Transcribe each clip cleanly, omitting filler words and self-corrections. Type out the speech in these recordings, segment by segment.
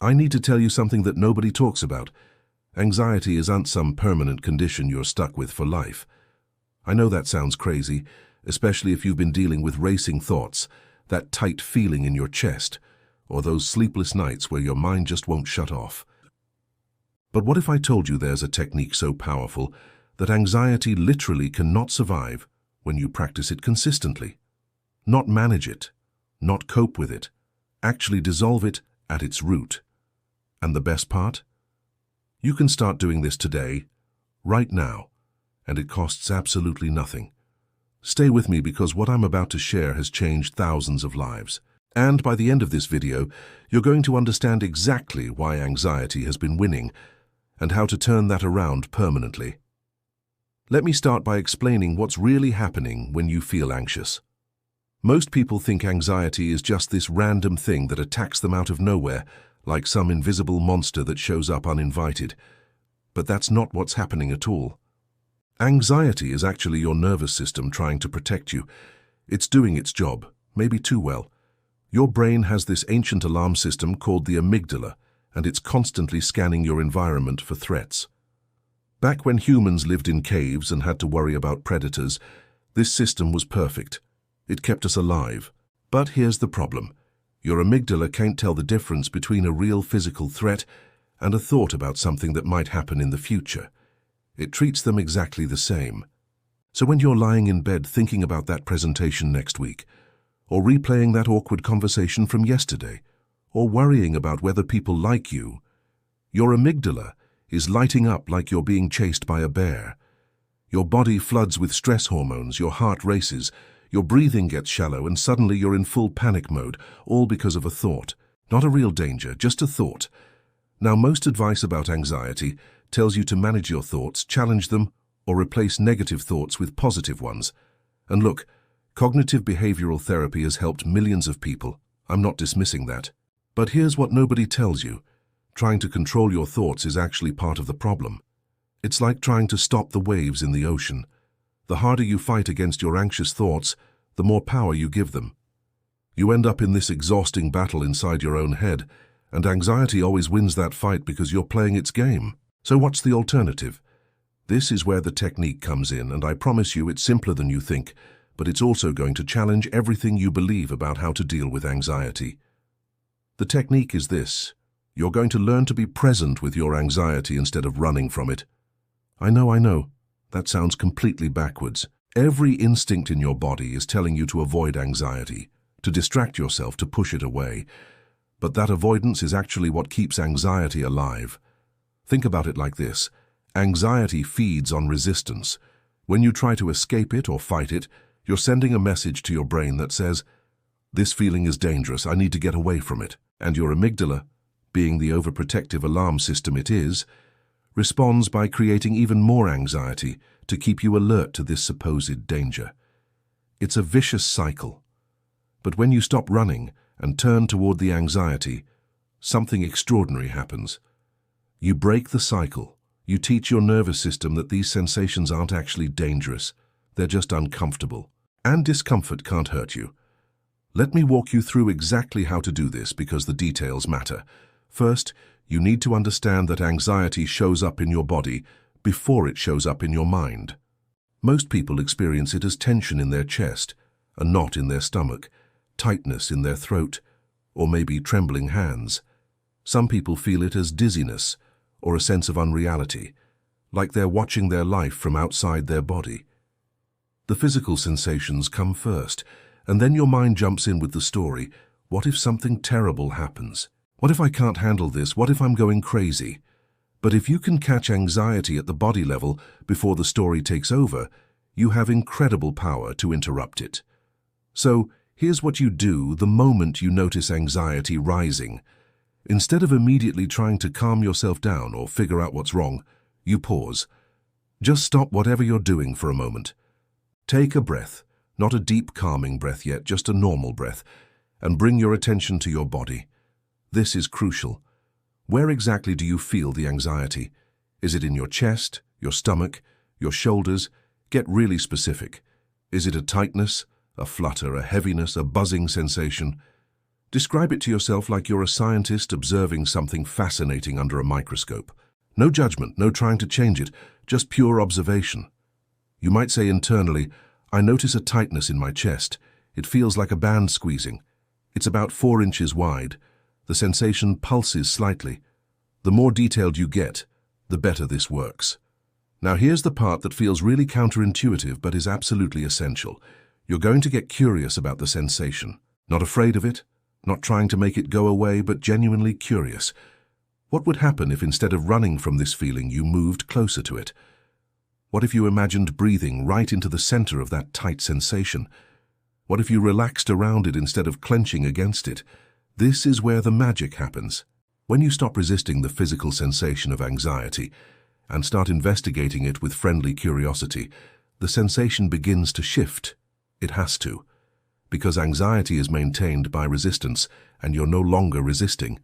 I need to tell you something that nobody talks about. Anxiety isn't some permanent condition you're stuck with for life. I know that sounds crazy, especially if you've been dealing with racing thoughts, that tight feeling in your chest, or those sleepless nights where your mind just won't shut off. But what if I told you there's a technique so powerful that anxiety literally cannot survive when you practice it consistently? Not manage it, not cope with it, actually dissolve it at its root. And the best part? You can start doing this today, right now, and it costs absolutely nothing. Stay with me because what I'm about to share has changed thousands of lives. And by the end of this video, you're going to understand exactly why anxiety has been winning and how to turn that around permanently. Let me start by explaining what's really happening when you feel anxious. Most people think anxiety is just this random thing that attacks them out of nowhere, like some invisible monster that shows up uninvited. But that's not what's happening at all. Anxiety is actually your nervous system trying to protect you. It's doing its job, maybe too well. Your brain has this ancient alarm system called the amygdala, and it's constantly scanning your environment for threats. Back when humans lived in caves and had to worry about predators, this system was perfect. It kept us alive. But here's the problem. Your amygdala can't tell the difference between a real physical threat and a thought about something that might happen in the future. It treats them exactly the same. So when you're lying in bed thinking about that presentation next week, or replaying that awkward conversation from yesterday, or worrying about whether people like you, your amygdala is lighting up like you're being chased by a bear. Your body floods with stress hormones, your heart races, your breathing gets shallow, and suddenly you're in full panic mode, all because of a thought. Not a real danger, just a thought. Now, most advice about anxiety tells you to manage your thoughts, challenge them, or replace negative thoughts with positive ones. And look, cognitive behavioral therapy has helped millions of people. I'm not dismissing that. But here's what nobody tells you. Trying to control your thoughts is actually part of the problem. It's like trying to stop the waves in the ocean. The harder you fight against your anxious thoughts, the more power you give them. You end up in this exhausting battle inside your own head, and anxiety always wins that fight because you're playing its game. So what's the alternative? This is where the technique comes in, and I promise you it's simpler than you think, but it's also going to challenge everything you believe about how to deal with anxiety. The technique is this. You're going to learn to be present with your anxiety instead of running from it. I know. That sounds completely backwards. Every instinct in your body is telling you to avoid anxiety, to distract yourself, to push it away. But that avoidance is actually what keeps anxiety alive. Think about it like this. Anxiety feeds on resistance. When you try to escape it or fight it, you're sending a message to your brain that says, "This feeling is dangerous, I need to get away from it." And your amygdala, being the overprotective alarm system it is, responds by creating even more anxiety to keep you alert to this supposed danger. It's a vicious cycle. But when you stop running and turn toward the anxiety, something extraordinary happens. You break the cycle. You teach your nervous system that these sensations aren't actually dangerous. They're just uncomfortable. And discomfort can't hurt you. Let me walk you through exactly how to do this because the details matter. First, you need to understand that anxiety shows up in your body before it shows up in your mind. Most people experience it as tension in their chest, a knot in their stomach, tightness in their throat, or maybe trembling hands. Some people feel it as dizziness or a sense of unreality, like they're watching their life from outside their body. The physical sensations come first, and then your mind jumps in with the story. What if something terrible happens? What if I can't handle this? What if I'm going crazy? But if you can catch anxiety at the body level before the story takes over, you have incredible power to interrupt it. So, here's what you do the moment you notice anxiety rising. Instead of immediately trying to calm yourself down or figure out what's wrong, you pause. Just stop whatever you're doing for a moment. Take a breath, not a deep calming breath yet, just a normal breath, and bring your attention to your body. This is crucial. Where exactly do you feel the anxiety? Is it in your chest, your stomach, your shoulders? Get really specific. Is it a tightness, a flutter, a heaviness, a buzzing sensation? Describe it to yourself like you're a scientist observing something fascinating under a microscope. No judgment, no trying to change it, just pure observation. You might say internally, I notice a tightness in my chest. It feels like a band squeezing. It's about 4 inches wide. The sensation pulses slightly. The more detailed you get, the better this works. Now here's the part that feels really counterintuitive but is absolutely essential. You're going to get curious about the sensation. Not afraid of it, not trying to make it go away, but genuinely curious. What would happen if instead of running from this feeling, you moved closer to it? What if you imagined breathing right into the center of that tight sensation? What if you relaxed around it instead of clenching against it? This is where the magic happens. When you stop resisting the physical sensation of anxiety and start investigating it with friendly curiosity, the sensation begins to shift. It has to. Because anxiety is maintained by resistance, and you're no longer resisting.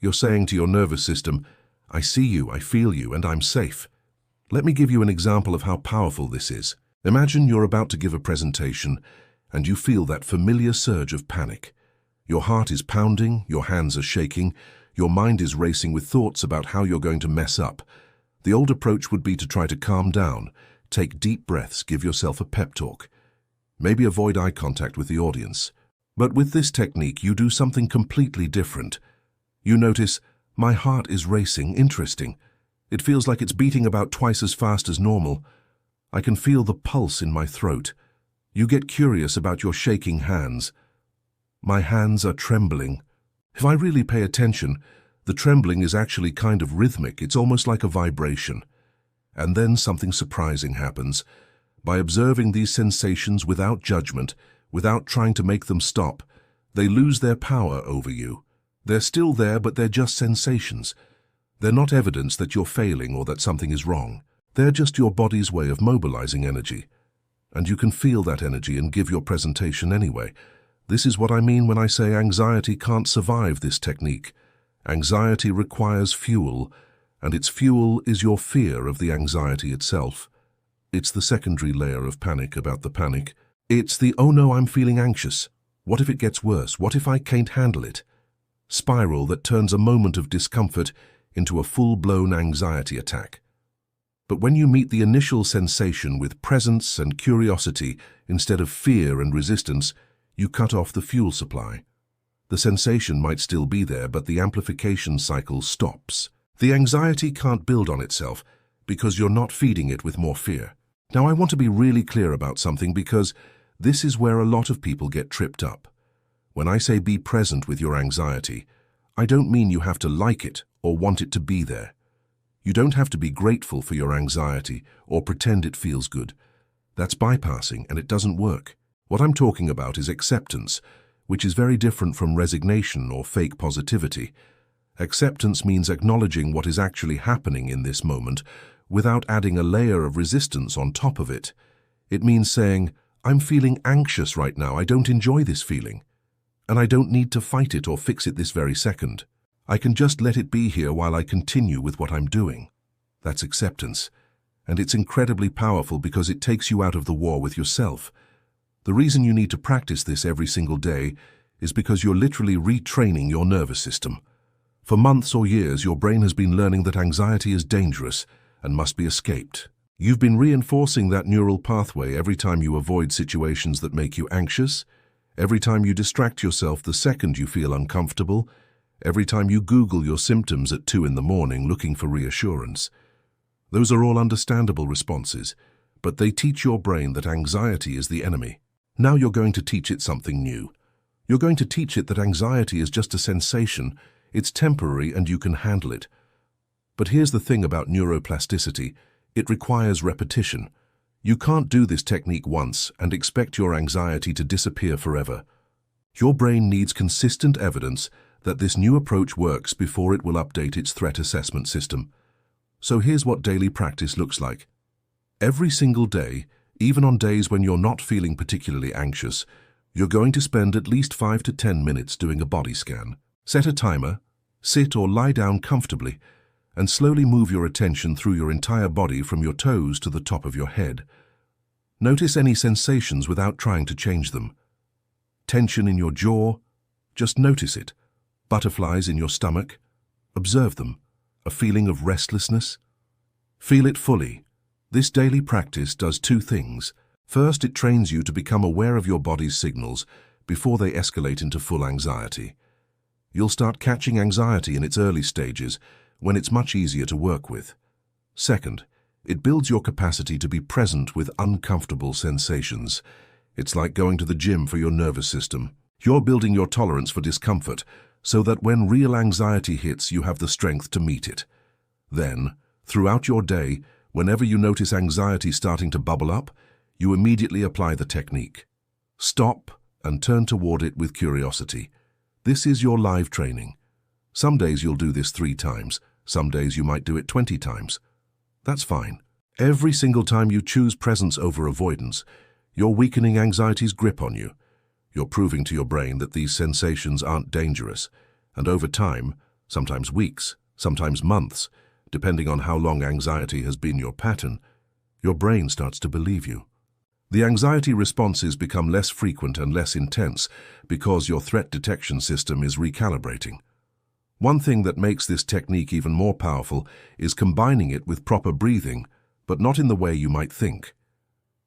You're saying to your nervous system, I see you, I feel you, and I'm safe. Let me give you an example of how powerful this is. Imagine you're about to give a presentation, and you feel that familiar surge of panic. Your heart is pounding, your hands are shaking, your mind is racing with thoughts about how you're going to mess up. The old approach would be to try to calm down, take deep breaths, give yourself a pep talk. Maybe avoid eye contact with the audience. But with this technique, you do something completely different. You notice, my heart is racing, interesting. It feels like it's beating about twice as fast as normal. I can feel the pulse in my throat. You get curious about your shaking hands. My hands are trembling. If I really pay attention, the trembling is actually kind of rhythmic. It's almost like a vibration. And then something surprising happens. By observing these sensations without judgment, without trying to make them stop, they lose their power over you. They're still there, but they're just sensations. They're not evidence that you're failing or that something is wrong. They're just your body's way of mobilizing energy. And you can feel that energy and give your presentation anyway. This is what I mean when I say anxiety can't survive this technique. Anxiety requires fuel, and its fuel is your fear of the anxiety itself. It's the secondary layer of panic about the panic. It's the, oh no, I'm feeling anxious. What if it gets worse? What if I can't handle it? Spiral that turns a moment of discomfort into a full-blown anxiety attack. But when you meet the initial sensation with presence and curiosity instead of fear and resistance, you cut off the fuel supply. The sensation might still be there, but the amplification cycle stops. The anxiety can't build on itself because you're not feeding it with more fear. Now, I want to be really clear about something because this is where a lot of people get tripped up. When I say be present with your anxiety, I don't mean you have to like it or want it to be there. You don't have to be grateful for your anxiety or pretend it feels good. That's bypassing, and it doesn't work. What I'm talking about is acceptance, which is very different from resignation or fake positivity. Acceptance means acknowledging what is actually happening in this moment without adding a layer of resistance on top of it. It means saying, I'm feeling anxious right now, I don't enjoy this feeling, and I don't need to fight it or fix it this very second. I can just let it be here while I continue with what I'm doing. That's acceptance, and it's incredibly powerful because it takes you out of the war with yourself. The reason you need to practice this every single day is because you're literally retraining your nervous system. For months or years, your brain has been learning that anxiety is dangerous and must be escaped. You've been reinforcing that neural pathway every time you avoid situations that make you anxious, every time you distract yourself the second you feel uncomfortable, every time you Google your symptoms at 2 in the morning looking for reassurance. Those are all understandable responses, but they teach your brain that anxiety is the enemy. Now you're going to teach it something new. You're going to teach it that anxiety is just a sensation, it's temporary and you can handle it. But here's the thing about neuroplasticity. It requires repetition. You can't do this technique once and expect your anxiety to disappear forever. Your brain needs consistent evidence that this new approach works before it will update its threat assessment system. So here's what daily practice looks like. Every single day, even on days when you're not feeling particularly anxious, you're going to spend at least 5 to 10 minutes doing a body scan. Set a timer, sit or lie down comfortably, and slowly move your attention through your entire body from your toes to the top of your head. Notice any sensations without trying to change them. Tension in your jaw, Just notice it. Butterflies in your stomach. Observe them. A feeling of restlessness. Feel it fully. This daily practice does two things. First, it trains you to become aware of your body's signals before they escalate into full anxiety. You'll start catching anxiety in its early stages when it's much easier to work with. Second, it builds your capacity to be present with uncomfortable sensations. It's like going to the gym for your nervous system. You're building your tolerance for discomfort so that when real anxiety hits, you have the strength to meet it. Then, throughout your day, whenever you notice anxiety starting to bubble up, you immediately apply the technique. Stop and turn toward it with curiosity. This is your live training. Some days you'll do this 3 times. Some days you might do it 20 times. That's fine. Every single time you choose presence over avoidance, you're weakening anxiety's grip on you. You're proving to your brain that these sensations aren't dangerous. And over time, sometimes weeks, sometimes months, depending on how long anxiety has been your pattern, your brain starts to believe you. The anxiety responses become less frequent and less intense because your threat detection system is recalibrating. One thing that makes this technique even more powerful is combining it with proper breathing, but not in the way you might think.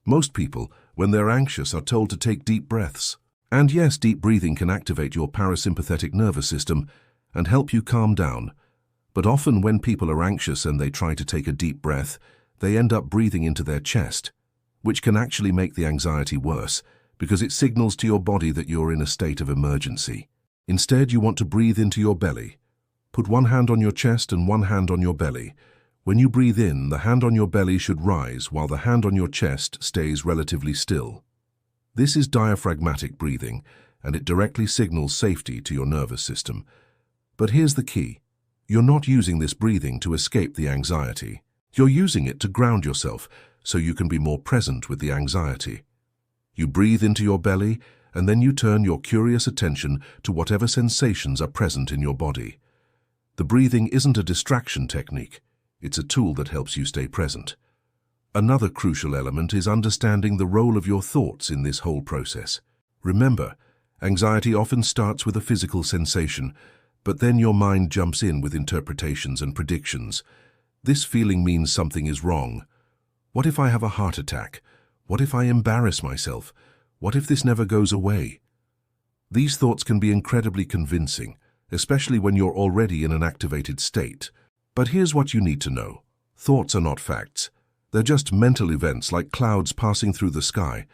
Most people, when they're anxious, are told to take deep breaths. And yes, deep breathing can activate your parasympathetic nervous system and help you calm down. But often when people are anxious and they try to take a deep breath, they end up breathing into their chest, which can actually make the anxiety worse because it signals to your body that you're in a state of emergency. Instead, you want to breathe into your belly. Put one hand on your chest and one hand on your belly. When you breathe in, the hand on your belly should rise while the hand on your chest stays relatively still. This is diaphragmatic breathing, and it directly signals safety to your nervous system. But here's the key. You're not using this breathing to escape the anxiety. You're using it to ground yourself so you can be more present with the anxiety. You breathe into your belly, and then you turn your curious attention to whatever sensations are present in your body. The breathing isn't a distraction technique. It's a tool that helps you stay present. Another crucial element is understanding the role of your thoughts in this whole process. Remember, anxiety often starts with a physical sensation, but then your mind jumps in with interpretations and predictions. This feeling means something is wrong. What if I have a heart attack? What if I embarrass myself? What if this never goes away? These thoughts can be incredibly convincing, especially when you're already in an activated state. But here's what you need to know. Thoughts are not facts. They're just mental events like clouds passing through the sky,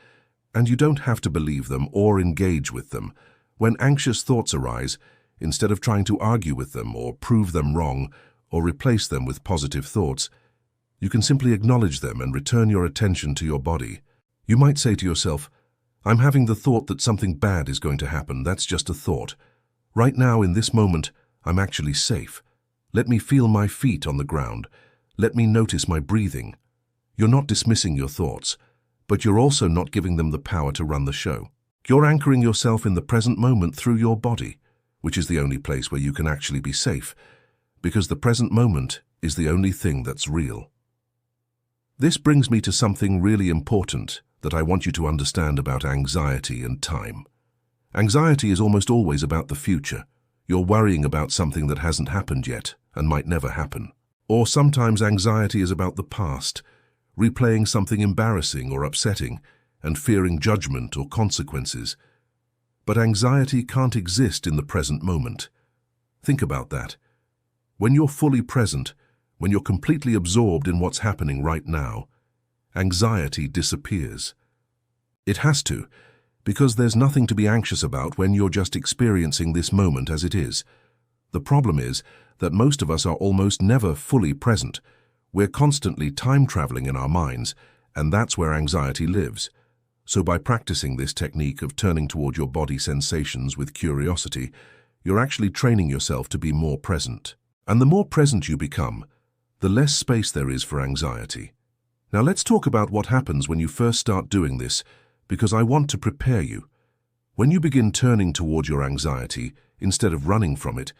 and you don't have to believe them or engage with them. When anxious thoughts arise, instead of trying to argue with them or prove them wrong or replace them with positive thoughts, you can simply acknowledge them and return your attention to your body. You might say to yourself, I'm having the thought that something bad is going to happen. That's just a thought. Right now, in this moment, I'm actually safe. Let me feel my feet on the ground. Let me notice my breathing. You're not dismissing your thoughts, but you're also not giving them the power to run the show. You're anchoring yourself in the present moment through your body, which is the only place where you can actually be safe, because the present moment is the only thing that's real. This brings me to something really important that I want you to understand about anxiety and time. Anxiety is almost always about the future. You're worrying about something that hasn't happened yet and might never happen. Or sometimes anxiety is about the past, replaying something embarrassing or upsetting and fearing judgment or consequences. But anxiety can't exist in the present moment. Think about that. When you're fully present, when you're completely absorbed in what's happening right now, anxiety disappears. It has to, because there's nothing to be anxious about when you're just experiencing this moment as it is. The problem is that most of us are almost never fully present. We're constantly time-traveling in our minds, and that's where anxiety lives. So by practicing this technique of turning toward your body sensations with curiosity, you're actually training yourself to be more present. And the more present you become, the less space there is for anxiety. Now let's talk about what happens when you first start doing this, because I want to prepare you. When you begin turning toward your anxiety, instead of running from it,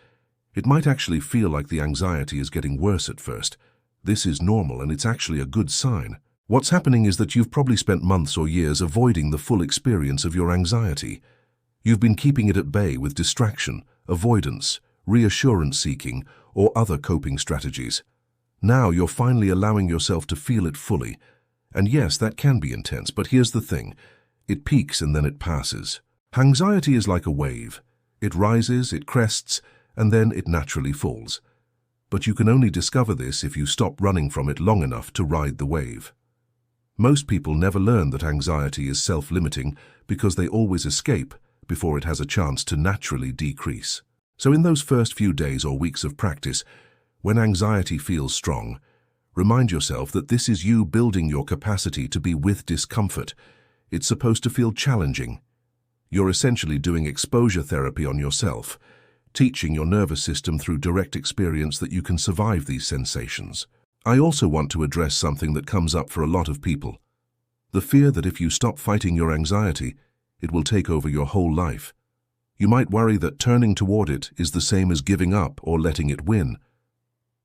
it might actually feel like the anxiety is getting worse at first. This is normal, and it's actually a good sign. What's happening is that you've probably spent months or years avoiding the full experience of your anxiety. You've been keeping it at bay with distraction, avoidance, reassurance seeking, or other coping strategies. Now you're finally allowing yourself to feel it fully. And yes, that can be intense, but here's the thing. It peaks and then it passes. Anxiety is like a wave. It rises, it crests, and then it naturally falls. But you can only discover this if you stop running from it long enough to ride the wave. Most people never learn that anxiety is self-limiting because they always escape before it has a chance to naturally decrease. So in those first few days or weeks of practice, when anxiety feels strong, remind yourself that this is you building your capacity to be with discomfort. It's supposed to feel challenging. You're essentially doing exposure therapy on yourself, teaching your nervous system through direct experience that you can survive these sensations. I also want to address something that comes up for a lot of people. The fear that if you stop fighting your anxiety, it will take over your whole life. You might worry that turning toward it is the same as giving up or letting it win.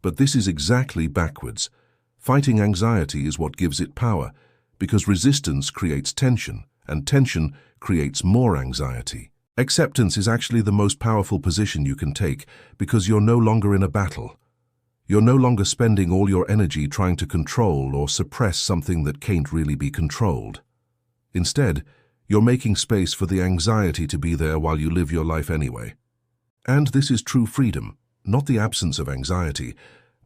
But this is exactly backwards. Fighting anxiety is what gives it power, because resistance creates tension, and tension creates more anxiety. Acceptance is actually the most powerful position you can take because you're no longer in a battle. You're no longer spending all your energy trying to control or suppress something that can't really be controlled. Instead, you're making space for the anxiety to be there while you live your life anyway. And this is true freedom, not the absence of anxiety,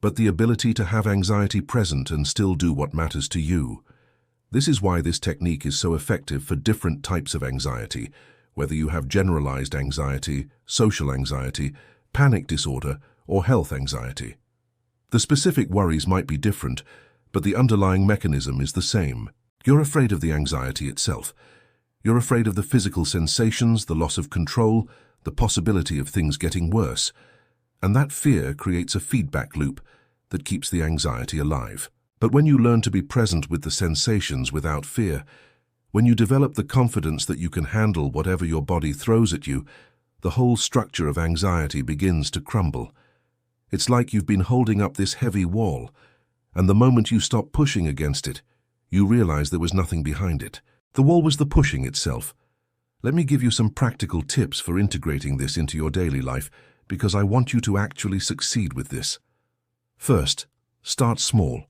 but the ability to have anxiety present and still do what matters to you. This is why this technique is so effective for different types of anxiety, whether you have generalized anxiety, social anxiety, panic disorder, or health anxiety. The specific worries might be different, but the underlying mechanism is the same. You're afraid of the anxiety itself. You're afraid of the physical sensations, the loss of control, the possibility of things getting worse. And that fear creates a feedback loop that keeps the anxiety alive. But when you learn to be present with the sensations without fear, when you develop the confidence that you can handle whatever your body throws at you, the whole structure of anxiety begins to crumble. It's like you've been holding up this heavy wall, and the moment you stop pushing against it, you realize there was nothing behind it. The wall was the pushing itself. Let me give you some practical tips for integrating this into your daily life, because I want you to actually succeed with this. First, start small.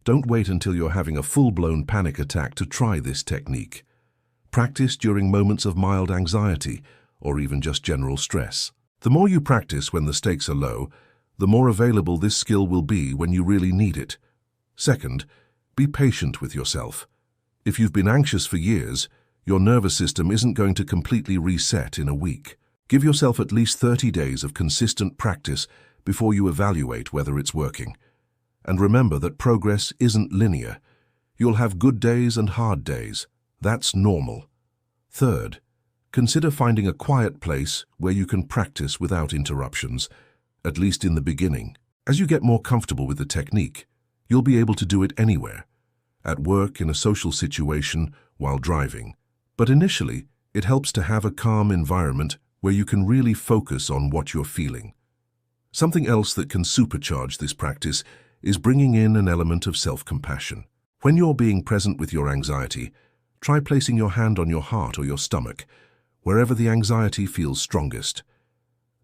Don't wait until you're having a full-blown panic attack to try this technique. Practice during moments of mild anxiety, or even just general stress. The more you practice when the stakes are low, the more available this skill will be when you really need it. Second, be patient with yourself. If you've been anxious for years, your nervous system isn't going to completely reset in a week. Give yourself at least 30 days of consistent practice before you evaluate whether it's working. And remember that progress isn't linear. You'll have good days and hard days. That's normal. Third, consider finding a quiet place where you can practice without interruptions, at least in the beginning. As you get more comfortable with the technique, you'll be able to do it anywhere. At work, in a social situation, while driving. But initially, it helps to have a calm environment where you can really focus on what you're feeling. Something else that can supercharge this practice is bringing in an element of self-compassion. When you're being present with your anxiety, try placing your hand on your heart or your stomach, wherever the anxiety feels strongest.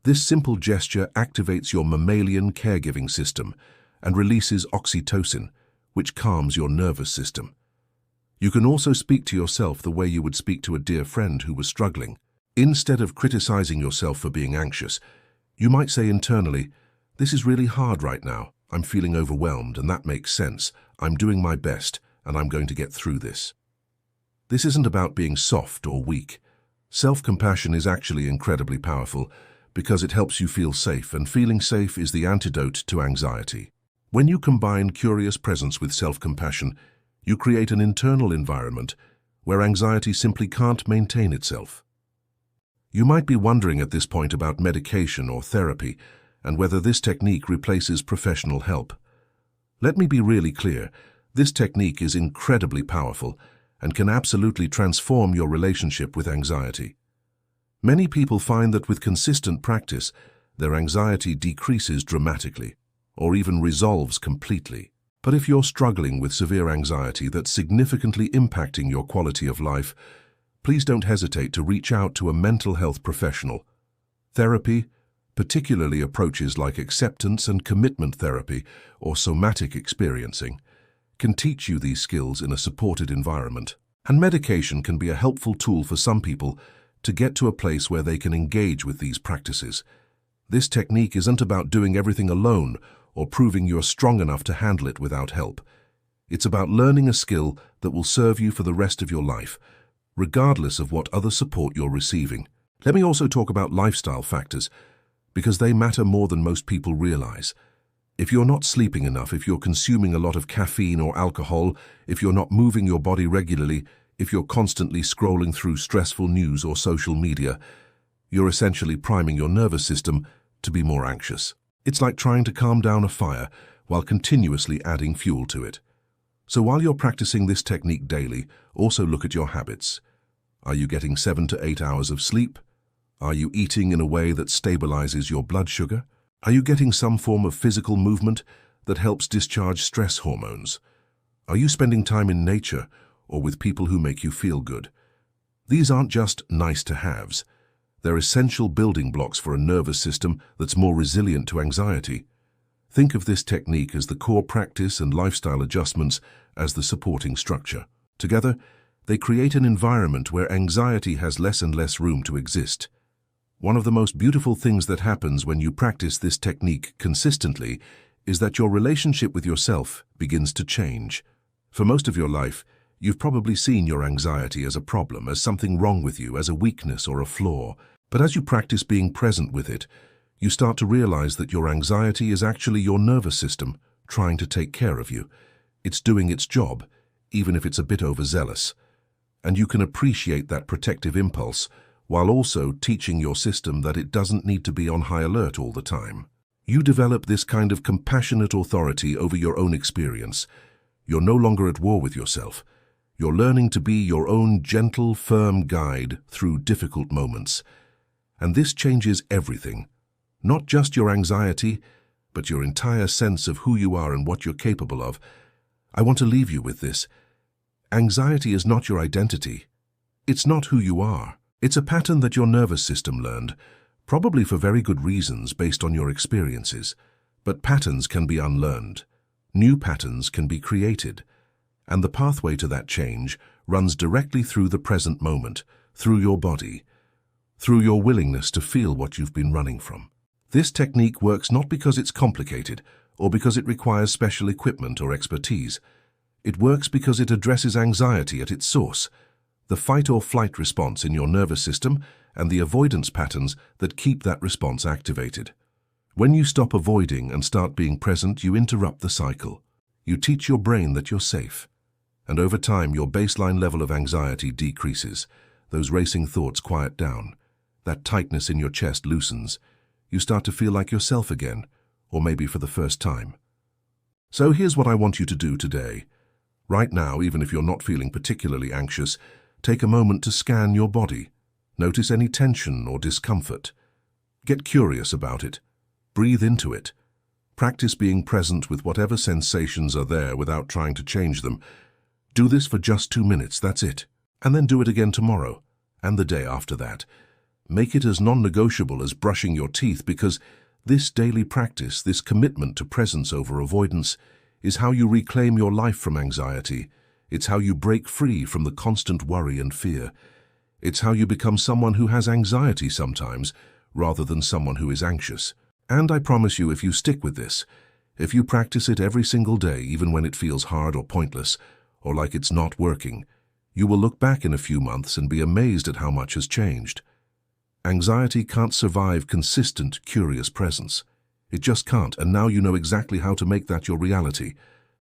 This simple gesture activates your mammalian caregiving system and releases oxytocin, which calms your nervous system. You can also speak to yourself the way you would speak to a dear friend who was struggling. Instead of criticizing yourself for being anxious, you might say internally, "This is really hard right now. I'm feeling overwhelmed, and that makes sense. I'm doing my best, and I'm going to get through this." This isn't about being soft or weak. Self-compassion is actually incredibly powerful because it helps you feel safe, and feeling safe is the antidote to anxiety. When you combine curious presence with self-compassion, you create an internal environment where anxiety simply can't maintain itself. You might be wondering at this point about medication or therapy and whether this technique replaces professional help. Let me be really clear. This technique is incredibly powerful and can absolutely transform your relationship with anxiety. Many people find that with consistent practice, their anxiety decreases dramatically or even resolves completely. But if you're struggling with severe anxiety that's significantly impacting your quality of life, please don't hesitate to reach out to a mental health professional. Therapy, particularly approaches like acceptance and commitment therapy or somatic experiencing, can teach you these skills in a supported environment. And medication can be a helpful tool for some people to get to a place where they can engage with these practices. This technique isn't about doing everything alone or proving you're strong enough to handle it without help. It's about learning a skill that will serve you for the rest of your life, regardless of what other support you're receiving. Let me also talk about lifestyle factors, because they matter more than most people realize. If you're not sleeping enough, if you're consuming a lot of caffeine or alcohol, if you're not moving your body regularly, if you're constantly scrolling through stressful news or social media, you're essentially priming your nervous system to be more anxious. It's like trying to calm down a fire while continuously adding fuel to it. So while you're practicing this technique daily, also look at your habits. Are you getting 7 to 8 hours of sleep? Are you eating in a way that stabilizes your blood sugar? Are you getting some form of physical movement that helps discharge stress hormones? Are you spending time in nature or with people who make you feel good? These aren't just nice-to-haves. They're essential building blocks for a nervous system that's more resilient to anxiety. Think of this technique as the core practice and lifestyle adjustments as the supporting structure. Together, they create an environment where anxiety has less and less room to exist. One of the most beautiful things that happens when you practice this technique consistently is that your relationship with yourself begins to change. For most of your life, you've probably seen your anxiety as a problem, as something wrong with you, as a weakness or a flaw. But as you practice being present with it, you start to realize that your anxiety is actually your nervous system trying to take care of you. It's doing its job, even if it's a bit overzealous. And you can appreciate that protective impulse while also teaching your system that it doesn't need to be on high alert all the time. You develop this kind of compassionate authority over your own experience. You're no longer at war with yourself. You're learning to be your own gentle, firm guide through difficult moments. And this changes everything. Not just your anxiety, but your entire sense of who you are and what you're capable of. I want to leave you with this. Anxiety is not your identity. It's not who you are. It's a pattern that your nervous system learned, probably for very good reasons based on your experiences. But patterns can be unlearned. New patterns can be created. And the pathway to that change runs directly through the present moment, through your body, through your willingness to feel what you've been running from. This technique works not because it's complicated or because it requires special equipment or expertise. It works because it addresses anxiety at its source, the fight or flight response in your nervous system and the avoidance patterns that keep that response activated. When you stop avoiding and start being present, you interrupt the cycle. You teach your brain that you're safe. And over time, your baseline level of anxiety decreases. Those racing thoughts quiet down. That tightness in your chest loosens. You start to feel like yourself again, or maybe for the first time. So here's what I want you to do today. Right now, even if you're not feeling particularly anxious, take a moment to scan your body. Notice any tension or discomfort. Get curious about it. Breathe into it. Practice being present with whatever sensations are there without trying to change them. Do this for just 2 minutes, that's it. And then do it again tomorrow, and the day after that. Make it as non-negotiable as brushing your teeth, because this daily practice, this commitment to presence over avoidance, is how you reclaim your life from anxiety. It's how you break free from the constant worry and fear. It's how you become someone who has anxiety sometimes, rather than someone who is anxious. And I promise you, if you stick with this, if you practice it every single day, even when it feels hard or pointless, or like it's not working, you will look back in a few months and be amazed at how much has changed. Anxiety can't survive consistent, curious presence. It just can't, and now you know exactly how to make that your reality.